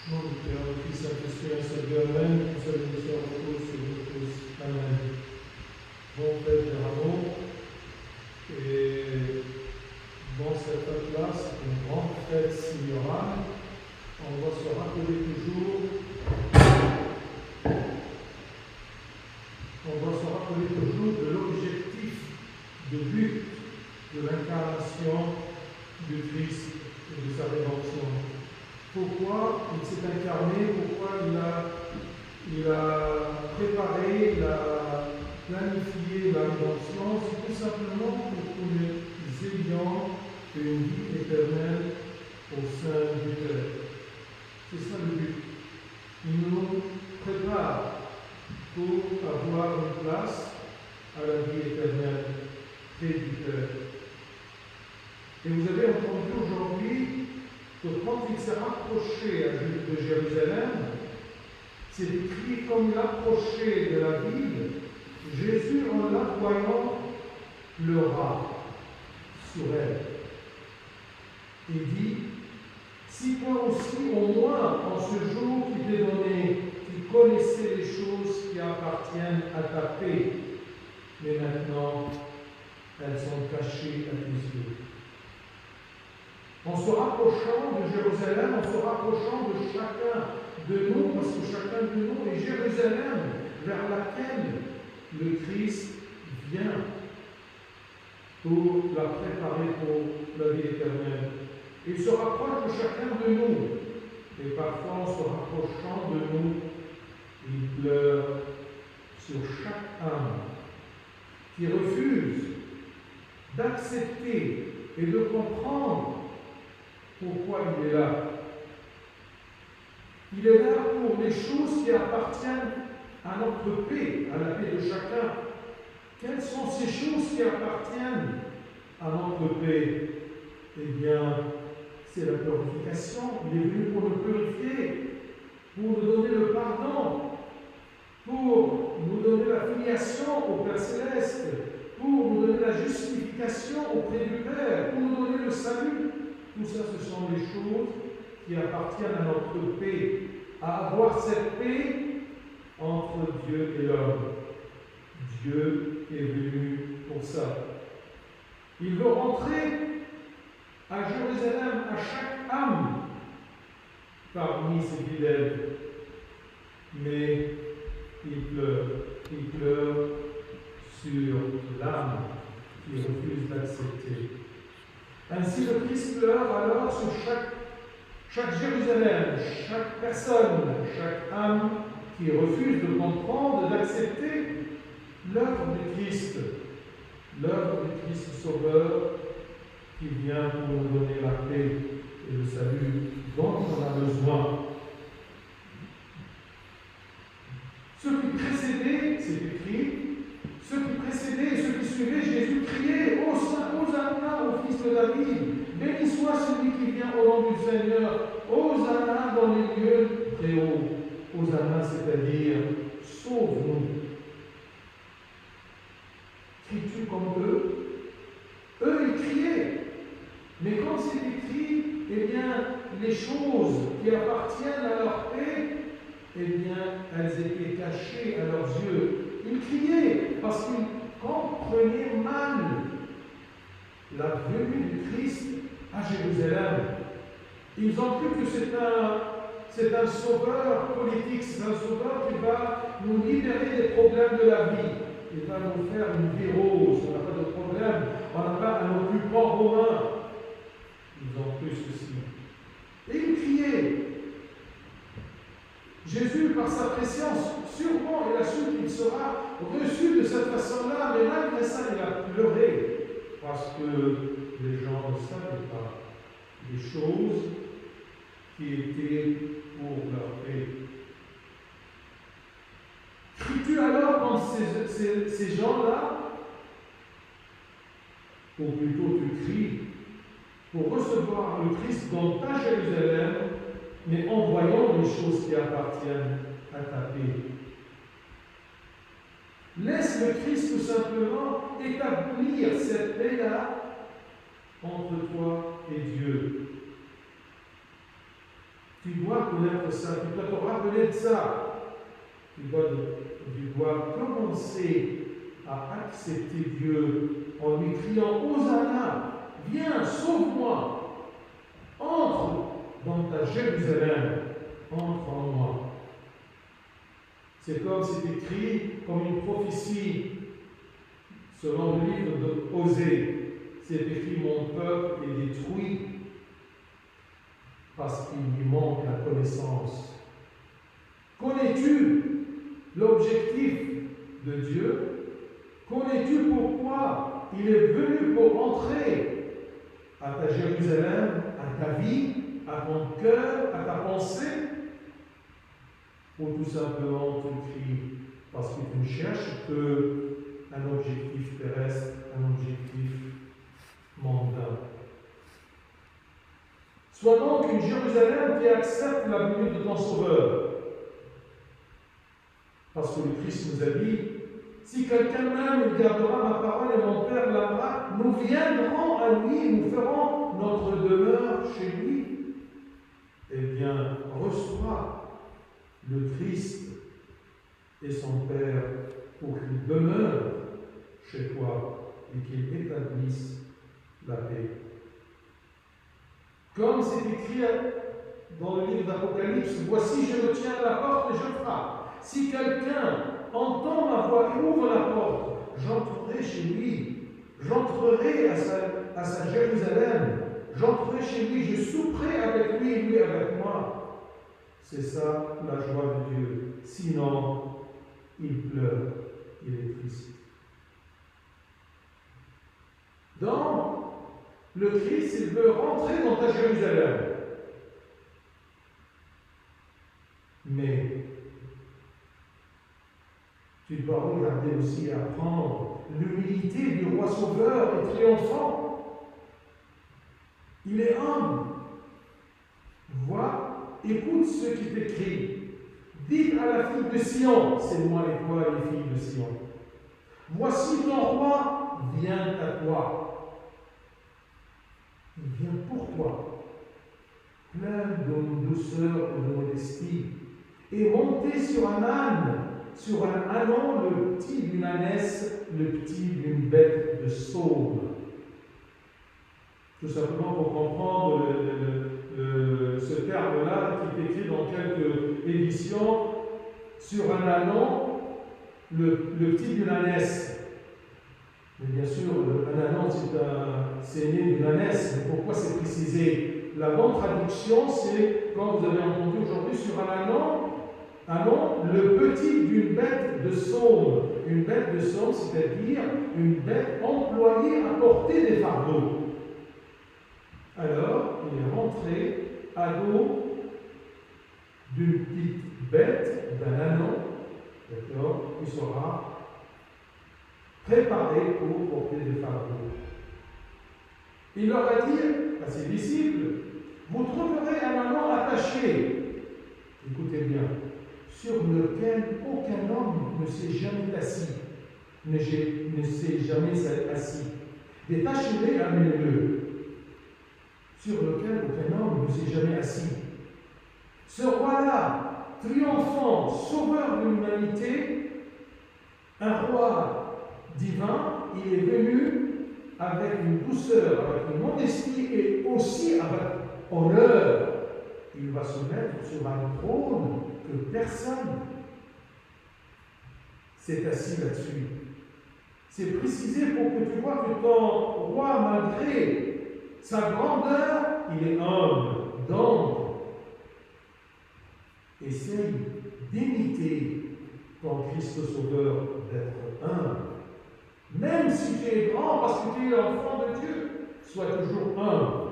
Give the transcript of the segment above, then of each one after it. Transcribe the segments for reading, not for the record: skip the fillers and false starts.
Nom du Père, du Fils, Saint-Esprit, un seul Dieu, Amen. Un seul ministère pour tous et pour tous. Amen. Bon fête de Rameau. Et dans cette fête-là, c'est une grande fête signorale. On doit se rappeler toujours. De l'objectif, de but de l'incarnation du Christ et de sa rédemption. Pourquoi il s'est incarné, pourquoi il a préparé, il a planifié la rédemption, c'est tout simplement pour que nous ayons une vie éternelle au sein du Père. C'est ça le but. Il nous prépare pour avoir une place à la vie éternelle près du Père. Et vous avez entendu aujourd'hui que quand il s'est rapproché de Jérusalem, c'est écrit comme il approchait de la ville, Jésus, en la voyant, pleura sur elle. Il dit, si toi aussi, au moins, en ce jour qui t'est donné, tu connaissais les choses qui appartiennent à ta paix, mais maintenant, elles sont cachées à tes yeux. En se rapprochant de Jérusalem, en se rapprochant de chacun de nous, parce que chacun de nous est Jérusalem, vers laquelle le Christ vient pour la préparer pour la vie éternelle. Il se rapproche de chacun de nous, et parfois, en se rapprochant de nous, il pleure sur chaque âme qui refuse d'accepter et de comprendre pourquoi il est là. Il est là pour les choses qui appartiennent à notre paix, à la paix de chacun. Quelles sont ces choses qui appartiennent à notre paix? Eh bien, c'est la purification. Il est venu pour nous purifier, pour nous donner le pardon, pour nous donner la filiation au Père Céleste, pour nous donner la justification auprès du Père, pour nous donner le salut. Tout ça, ce sont des choses qui appartiennent à notre paix, à avoir cette paix entre Dieu et l'homme. Dieu est venu pour ça. Il veut rentrer à Jérusalem, à chaque âme parmi ses fidèles. Mais il pleure sur l'âme qui refuse d'accepter. Ainsi, le Christ pleure alors sur chaque Jérusalem, chaque personne, chaque âme qui refuse de comprendre, d'accepter l'œuvre du Christ Sauveur qui vient pour nous donner la paix et le salut dont on a besoin. Ceux qui précédaient, c'est écrit, ceux qui précédaient et ceux qui suivaient Jésus criaient « Hosanna au Fils de David, béni soit celui qui vient au nom du Seigneur, Hosanna dans les lieux très hauts. » Hosanna, c'est-à-dire « Sauve-nous ». Cries-tu comme eux? Eux, ils criaient. Mais quand c'est écrit, eh bien, les choses qui appartiennent à leur paix, eh bien, elles étaient cachées à leurs yeux. Ils criaient parce qu'ils comprenaient mal la venue du Christ à Jérusalem. Ils ont cru que c'est un sauveur politique, c'est un sauveur qui va nous libérer des problèmes de la vie. Il va nous faire une vie rose, on n'a pas de problème, on n'a pas un occupant romain. Ils ont cru ceci. Et ils criaient. Jésus, par sa préscience, sûrement il a su qu'il sera reçu de cette façon-là, mais malgré ça, il a pleuré, parce que les gens ne savaient pas les choses qui étaient pour leur paix. Cries-tu alors dans ces gens-là, ou plutôt tu cries, pour recevoir le Christ dans ta Jérusalem, mais en voyant les choses qui appartiennent à ta paix. Laisse le Christ tout simplement établir cette paix-là entre toi et Dieu. Tu dois connaître ça, tu dois te rappeler de ça. Tu dois commencer à accepter Dieu en lui criant Hosanna, viens, sauve-moi, entre dans ta Jérusalem, entre en moi. C'est comme c'est écrit comme une prophétie selon le livre de Osée. C'est écrit mon peuple est détruit parce qu'il lui manque la connaissance. Connais-tu l'objectif de Dieu? Connais-tu pourquoi il est venu pour entrer à ta Jérusalem, à ta vie, à ton cœur, à ta pensée? Ou tout simplement tu cries parce que tu ne cherches qu'un objectif terrestre, un objectif mondain. Sois donc une Jérusalem qui accepte la venue de ton Sauveur. Parce que le Christ nous a dit, si quelqu'un m'aime, il gardera ma parole et mon Père l'aimera, nous viendrons à lui, nous ferons notre demeure chez lui. Eh bien, reçois le Christ et son Père pour qu'il demeure chez toi et qu'il établisse la paix. Comme c'est écrit dans le livre d'Apocalypse, voici je me tiens à la porte et je frappe. Si quelqu'un entend ma voix et ouvre la porte, j'entrerai chez lui, j'entrerai à sa Jérusalem, j'entrerai chez lui, je souperai avec lui et lui avec moi. C'est ça la joie de Dieu. Sinon, il pleure, il est triste. Donc, le Christ, il veut rentrer dans ta Jérusalem. Mais tu dois regarder aussi et apprendre l'humilité du roi sauveur et triomphant. Il est humble. Vois, écoute ce qui est écrit. Dites à la fille de Sion, c'est moi et toi les filles de Sion. Voici ton roi vient à toi. Il vient pour toi, plein de douceur et de modestie, et monté sur un âne, sur un ânon, le petit d'une ânesse, le petit d'une bête de sauve. Tout simplement pour comprendre ce terme-là qui est écrit dans quelques éditions, sur un ânon, le petit d'une ânesse. Mais bien sûr, un ânon, c'est né d'une ânesse. Mais pourquoi c'est précisé? La bonne traduction, c'est, comme vous avez entendu aujourd'hui, sur un ânon, le petit d'une bête de somme. Une bête de somme, c'est-à-dire une bête employée à porter des fardeaux. Alors, il est rentré à dos d'une petite bête, d'un ânon, d'accord, qui sera préparé pour porter des fardeaux. Il leur a dit à ses disciples, vous trouverez un ânon attaché, écoutez bien, sur lequel aucun homme ne s'est jamais assis, ne s'est jamais assis. Détachez-le, amenez-le, sur lequel aucun homme ne s'est jamais assis. Ce roi-là, triomphant, sauveur de l'humanité, un roi divin, il est venu avec une douceur, avec une modestie et aussi avec honneur. Il va se mettre sur un trône que personne s'est assis là-dessus. C'est précisé pour que tu vois que ton roi, malgré sa grandeur, il est humble. Donc, essaye d'imiter ton Christ Sauveur, d'être humble. Même si tu es grand parce que tu es l'enfant de Dieu, sois toujours humble.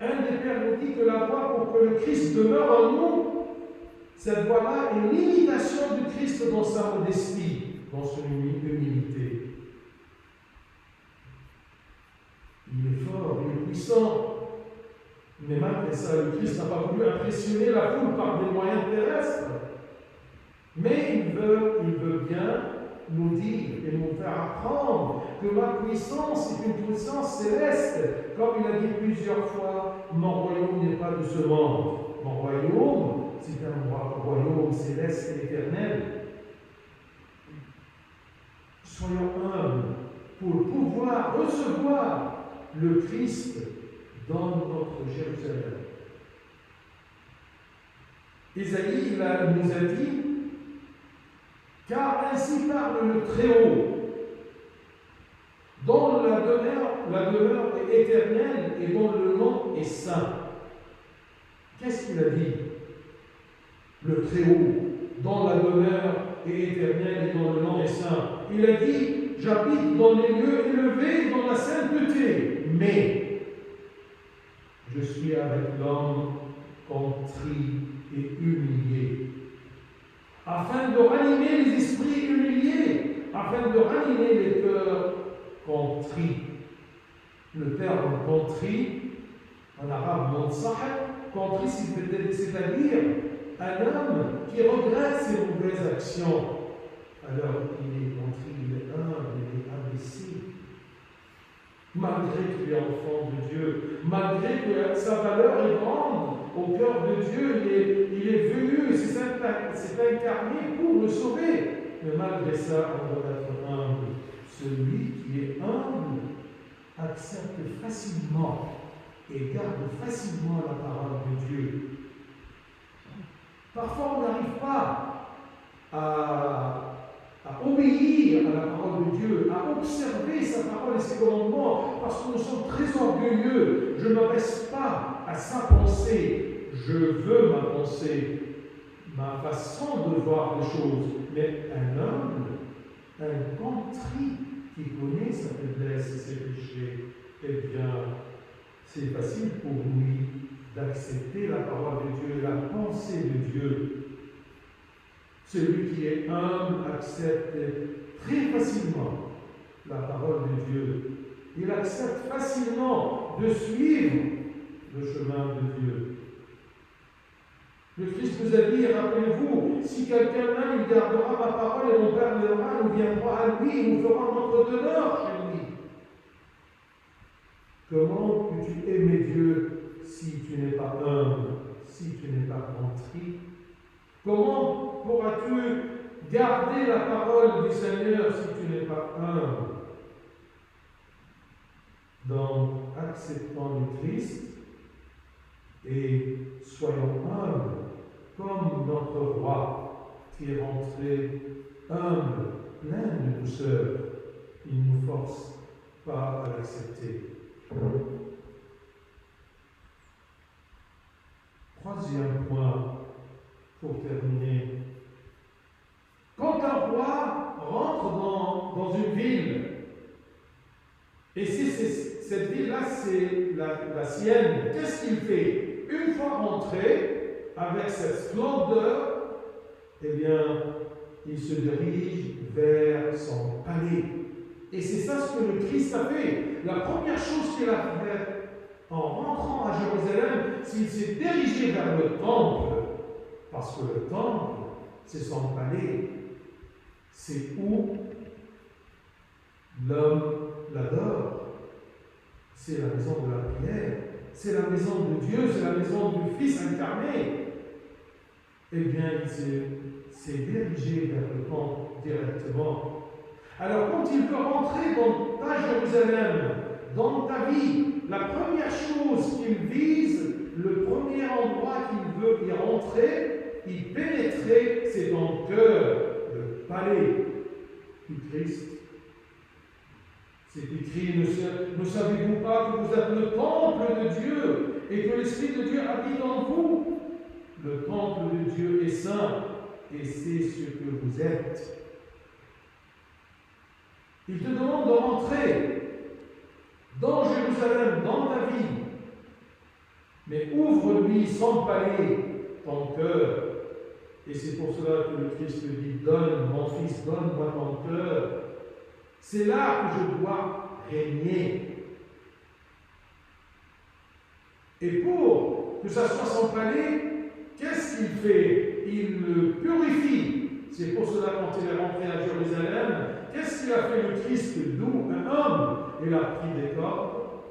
Un des pères nous dit que la voie pour que le Christ demeure en nous, cette voie-là est l'imitation du Christ dans sa modestie, dans son humilité. Il est fort, il est puissant. Mais malgré ça, le Christ n'a pas voulu impressionner la foule par des moyens terrestres. Mais il veut bien nous dire et nous faire apprendre que ma puissance est une puissance céleste. Comme il a dit plusieurs fois, mon royaume n'est pas de ce monde. Mon royaume, c'est un royaume céleste et éternel. Soyons humbles pour pouvoir recevoir le Christ dans notre Jérusalem. Isaïe nous a dit, car ainsi parle le Très-Haut, dont la demeure est éternelle et dont le nom est saint. Qu'est-ce qu'il a dit? Le Très-Haut, dont la demeure est éternelle et dont le nom est saint. Il a dit, j'habite dans les lieux élevés, dans la sainteté, mais je suis avec l'homme contrit et humilié, afin de ranimer les esprits humiliés, afin de ranimer les cœurs contrits. Le terme contrit, en arabe monsah, contrit, c'est-à-dire un homme qui regrette ses mauvaises actions. Alors il est contrit, il est humble, il est abaissé. Malgré qu'il est enfant de Dieu, malgré que sa valeur est grande au cœur de Dieu, il est venu, il s'est incarné pour le sauver. Mais malgré ça, on doit être humble. Celui qui est humble accepte facilement et garde facilement la parole de Dieu. Parfois, on n'arrive pas à obéir à la parole de Dieu, à observer sa parole et ses commandements, parce que nous sommes très orgueilleux. Je ne m'abaisse pas à sa pensée, je veux ma pensée, ma façon de voir les choses. Mais un humble, un contrit qui connaît sa faiblesse et ses péchés, eh bien, c'est facile pour lui d'accepter la parole de Dieu et la pensée de Dieu. Celui qui est humble accepte très facilement la parole de Dieu. Il accepte facilement de suivre le chemin de Dieu. Le Christ nous a dit, rappelez-vous, si quelqu'un m'aime, il gardera ma parole et mon Père l'aimera, nous viendrons à lui et nous ferons notre demeure chez lui. Comment peux-tu aimer Dieu si tu n'es pas humble, si tu n'es pas contrit? Comment pourras-tu garder la parole du Seigneur si tu n'es pas humble? Donc, acceptons le Christ et soyons humbles comme notre roi qui est rentré humble, plein de douceur. Il ne nous force pas à l'accepter. Troisième point, pour terminer. Quand un roi rentre dans une ville, et si cette ville-là, c'est la sienne, qu'est-ce qu'il fait? Une fois rentré, avec cette splendeur, eh bien, il se dirige vers son palais. Et c'est ça ce que le Christ a fait. La première chose qu'il a fait en rentrant à Jérusalem, c'est qu'il s'est dirigé vers le temple. Parce que le temple, c'est son palais. C'est où l'homme l'adore. C'est la maison de la prière. C'est la maison de Dieu, c'est la maison du Fils incarné. Eh bien, il s'est dirigé vers le temple directement. Alors, quand il veut rentrer dans ta Jérusalem, dans ta vie, la première chose qu'il vise, le premier endroit qu'il veut y rentrer, y pénétrer, c'est ton cœur, le palais du Christ. C'est écrit, ne savez-vous pas que vous êtes le temple de Dieu et que l'Esprit de Dieu habite en vous? Le temple de Dieu est saint et c'est ce que vous êtes. Il te demande de rentrer dans Jérusalem, dans ta vie, mais ouvre-lui son palais, ton cœur. Et c'est pour cela que le Christ te dit, donne, mon fils, donne-moi ton cœur. C'est là que je dois régner. Et pour que ça soit son palais, qu'est-ce qu'il fait? Il le purifie. C'est pour cela, quand il est rentré à Jérusalem, qu'est-ce qu'il a fait le Christ, d'où un homme? Il a pris des cordes,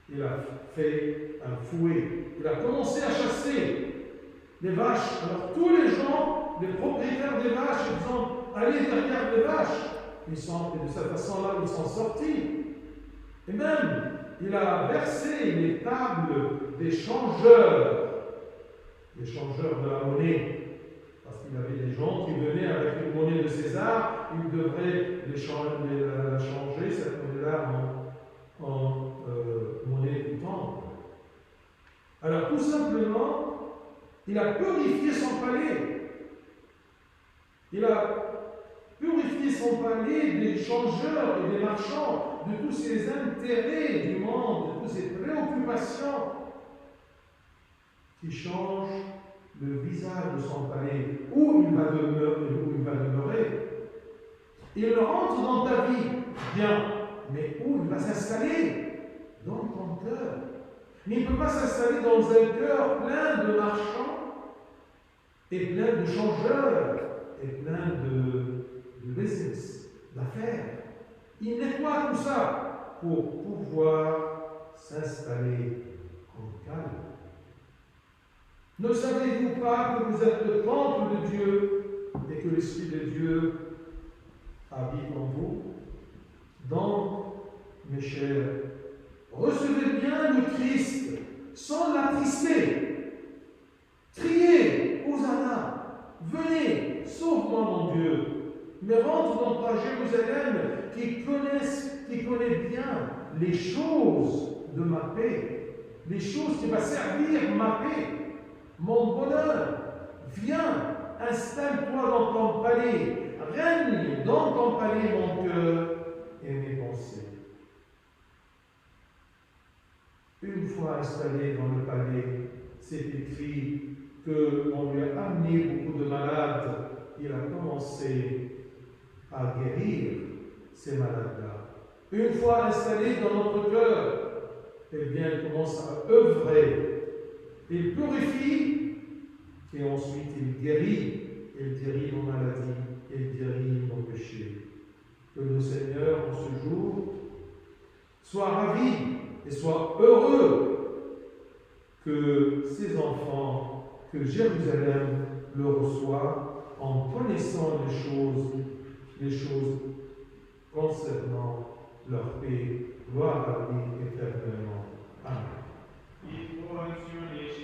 il a fait un fouet, il a commencé à chasser les vaches. Alors tous les gens, les propriétaires des vaches, ils ont allé derrière les vaches. Et de cette façon-là, ils sont sortis. Et même, il a versé les tables des changeurs de la monnaie. Parce qu'il y avait des gens qui venaient avec une monnaie de César, ils devraient la changer, cette monnaie-là, en monnaie du temple. Alors tout simplement, il a purifié son palais. Il a purifié son palais des changeurs et des marchands, de tous ces intérêts du monde, de toutes ces préoccupations qui changent le visage de son palais, où il va demeurer. Il rentre dans ta vie, bien, mais où il va s'installer? Dans ton cœur. Mais il ne peut pas s'installer dans un cœur plein de marchands et plein de changeurs et plein de business, d'affaires. Il nettoie tout ça pour pouvoir s'installer en calme. Ne savez-vous pas que vous êtes le temple de Dieu et que l'Esprit de Dieu habite en vous? Donc, mes chers, recevez bien le Christ sans l'attrister. Criez, Hosanna, venez, sauve-moi mon Dieu. Mais rentre dans ta Jérusalem qui connaît bien les choses de ma paix, les choses qui vont servir ma paix, mon bonheur. Viens, installe-toi dans ton palais, règne dans ton palais mon cœur et mes pensées. Une fois installé dans le palais, c'est écrit qu'on lui a amené beaucoup de malades. Il a commencé à guérir ces malades-là. Une fois installé dans notre cœur, eh bien, il commence à œuvrer. Il purifie et ensuite il guérit. Il guérit nos maladies, il guérit nos péchés. Que le Seigneur, en ce jour, soit ravi et soit heureux que ses enfants, que Jérusalem le reçoit en connaissant les choses concernant leur paix. Gloire à lui éternellement. Amen.